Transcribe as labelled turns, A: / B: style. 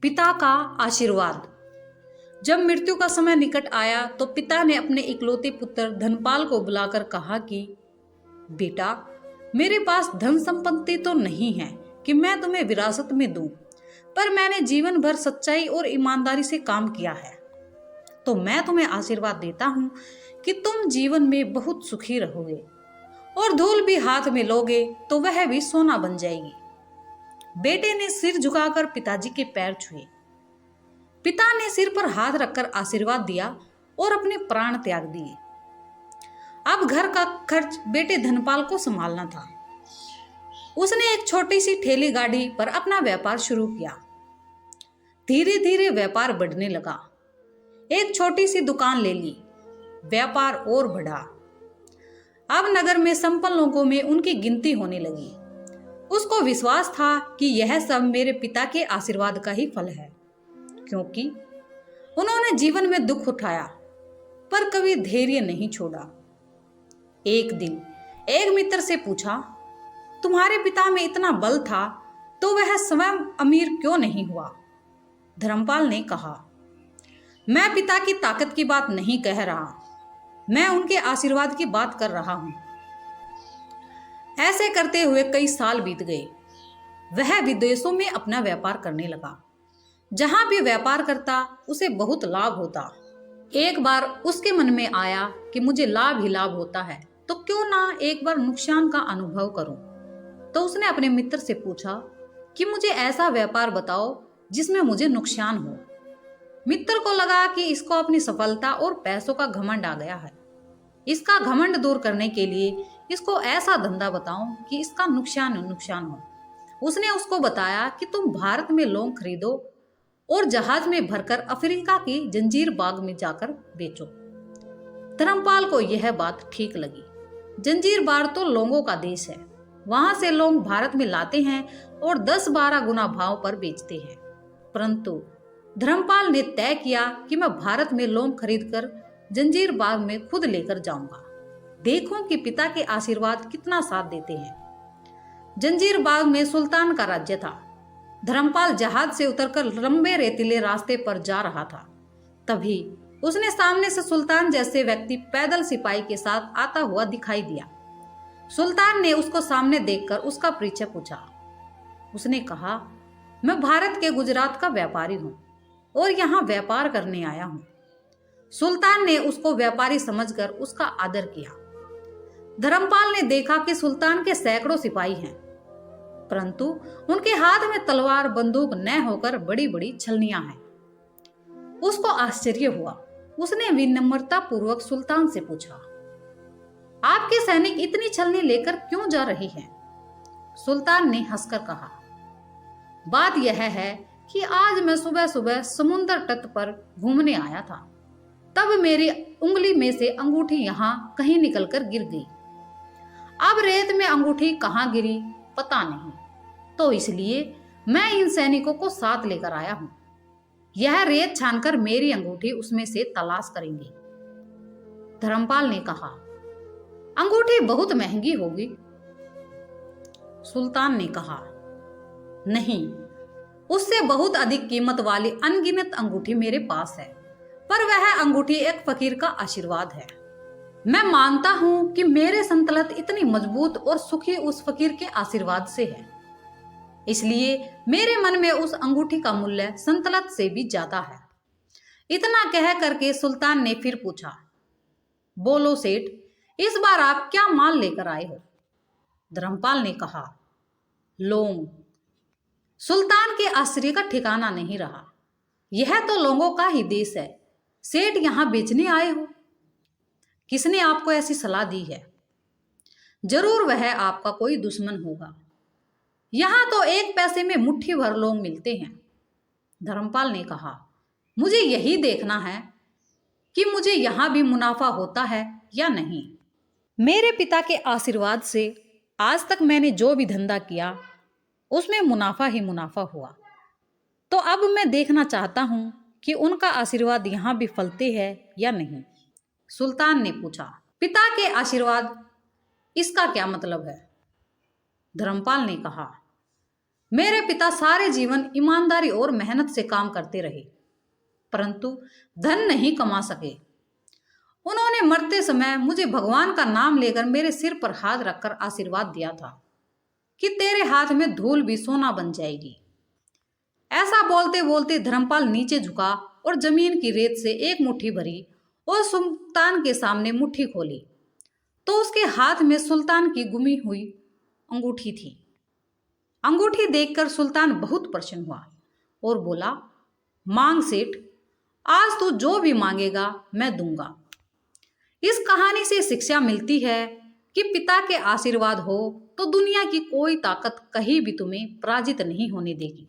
A: पिता का आशीर्वाद। जब मृत्यु का समय निकट आया तो पिता ने अपने इकलौते पुत्र धनपाल को बुलाकर कहा कि बेटा, मेरे पास धन संपत्ति तो नहीं है कि मैं तुम्हें विरासत में दूं, पर मैंने जीवन भर सच्चाई और ईमानदारी से काम किया है, तो मैं तुम्हें आशीर्वाद देता हूं कि तुम जीवन में बहुत सुखी रहोगे और धूल भी हाथ में लोगे तो वह भी सोना बन जाएगी। बेटे ने सिर झुकाकर पिताजी के पैर छुए। पिता ने सिर पर हाथ रखकर आशीर्वाद दिया और अपने प्राण त्याग दिए। अब घर का खर्च बेटे धनपाल को संभालना था। उसने एक छोटी सी ठेली गाड़ी पर अपना व्यापार शुरू किया। धीरे धीरे व्यापार बढ़ने लगा। एक छोटी सी दुकान ले ली। व्यापार और बढ़ा। अब नगर में संपन्न लोगों में उनकी गिनती होने लगी। उसको विश्वास था कि यह सब मेरे पिता के आशीर्वाद का ही फल है, क्योंकि उन्होंने जीवन में दुख उठाया पर कभी धैर्य नहीं छोड़ा। एक दिन एक मित्र से पूछा, तुम्हारे पिता में इतना बल था तो वह स्वयं अमीर क्यों नहीं हुआ? धर्मपाल ने कहा, मैं पिता की ताकत की बात नहीं कह रहा, मैं उनके आशीर्वाद की बात कर रहा हूं। ऐसे करते हुए कई साल बीत गए। वह विदेशों में अपना व्यापार करने लगा। जहां भी व्यापार करता उसे बहुत लाभ होता। एक बार उसके मन में आया कि मुझे लाभ ही लाभ होता है तो क्यों ना एक बार नुकसान का अनुभव करूं। तो उसने अपने मित्र से पूछा कि मुझे ऐसा व्यापार बताओ जिसमें मुझे नुकसान हो। मित्र को लगा कि इसको अपनी सफलता और पैसों का घमंड आ गया है। इसका घमंड दूर करने के लिए इसको ऐसा धंधा बताऊं कि इसका नुकसान हो। उसने उसको बताया कि तुम भारत में लौंग खरीदो और जहाज में भरकर अफ्रीका की जंजीर बाग में जाकर बेचो। धर्मपाल को यह बात ठीक लगी। जंजीर बाग तो लौंगों का देश है। वहां से लौंग भारत में लाते हैं और 10-12 गुना भाव पर बेचते हैं। परंतु धर्मपाल ने तय किया कि मैं भारत में लौंग खरीदकर जंजीर बाग में खुद लेकर जाऊंगा। देखूं कि पिता के आशीर्वाद कितना साथ देते हैं। जंजीर बाग में सुल्तान का राज्य था। धर्मपाल जहाज से उतरकर लंबे रेतीले रास्ते पर जा रहा था। तभी उसने सामने से सुल्तान जैसे व्यक्ति पैदल सिपाही के साथ आता हुआ दिखाई दिया। सुल्तान ने उसको सामने देखकर उसका परिचय पूछा। उसने कहा, मैं भारत के गुजरात का व्यापारी हूं और यहाँ व्यापार करने आया हूं। सुल्तान ने उसको व्यापारी समझकर उसका आदर किया। धर्मपाल ने देखा कि सुल्तान के सैकड़ों सिपाही हैं, परंतु उनके हाथ में तलवार बंदूक न होकर बड़ी बड़ी छलनियां हैं। उसको आश्चर्य हुआ। उसने विनम्रता पूर्वक सुल्तान से पूछा, आपके सैनिक इतनी छलनी लेकर क्यों जा रहे हैं? सुल्तान ने हंसकर कहा, बात यह है कि आज मैं सुबह सुबह समुद्र तट पर घूमने आया था, तब मेरी उंगली में से अंगूठी यहाँ कहीं निकलकर गिर गई। अब रेत में अंगूठी कहाँ गिरी पता नहीं, तो इसलिए मैं इन सैनिकों को साथ लेकर आया हूं। यह रेत छानकर मेरी अंगूठी उसमें से तलाश करेंगे। धर्मपाल ने कहा, अंगूठी बहुत महंगी होगी। सुल्तान ने कहा, नहीं, उससे बहुत अधिक कीमत वाली अनगिनत अंगूठी मेरे पास है, पर वह अंगूठी एक फकीर का आशीर्वाद है। मैं मानता हूं कि मेरे संतलत इतनी मजबूत और सुखी उस फकीर के आशीर्वाद से है, इसलिए मेरे मन में उस अंगूठी का मूल्य संतलत से भी ज्यादा है। इतना कह करके सुल्तान ने फिर पूछा, बोलो सेठ, इस बार आप क्या माल लेकर आए हो? धर्मपाल ने कहा, लौंग। सुल्तान के आश्चर्य का ठिकाना नहीं रहा। यह तो लौंगों का ही देश है, सेठ यहां बेचने आए हो? किसने आपको ऐसी सलाह दी है? जरूर वह आपका कोई दुश्मन होगा। यहां तो 1 पैसे में मुट्ठी भर लौंग मिलते हैं। धर्मपाल ने कहा, मुझे यही देखना है कि मुझे यहां भी मुनाफा होता है या नहीं। मेरे पिता के आशीर्वाद से आज तक मैंने जो भी धंधा किया उसमें मुनाफा ही मुनाफा हुआ, तो अब मैं देखना चाहता हूं कि उनका आशीर्वाद यहां भी फलते हैं या नहीं। सुल्तान ने पूछा, पिता के आशीर्वाद, इसका क्या मतलब है? धर्मपाल ने कहा, मेरे पिता सारे जीवन ईमानदारी और मेहनत से काम करते रहे, परंतु धन नहीं कमा सके। उन्होंने मरते समय मुझे भगवान का नाम लेकर मेरे सिर पर हाथ रखकर आशीर्वाद दिया था कि तेरे हाथ में धूल भी सोना बन जाएगी। ऐसा बोलते बोलते धर्मपाल नीचे झुका और जमीन की रेत से एक मुट्ठी भरी और सुल्तान के सामने मुट्ठी खोली तो उसके हाथ में सुल्तान की गुमी हुई अंगूठी थी। अंगूठी देखकर सुल्तान बहुत प्रसन्न हुआ और बोला, मांग सेठ, आज तू जो भी मांगेगा मैं दूंगा। इस कहानी से शिक्षा मिलती है कि पिता के आशीर्वाद हो तो दुनिया की कोई ताकत कहीं भी तुम्हें पराजित नहीं होने देगी।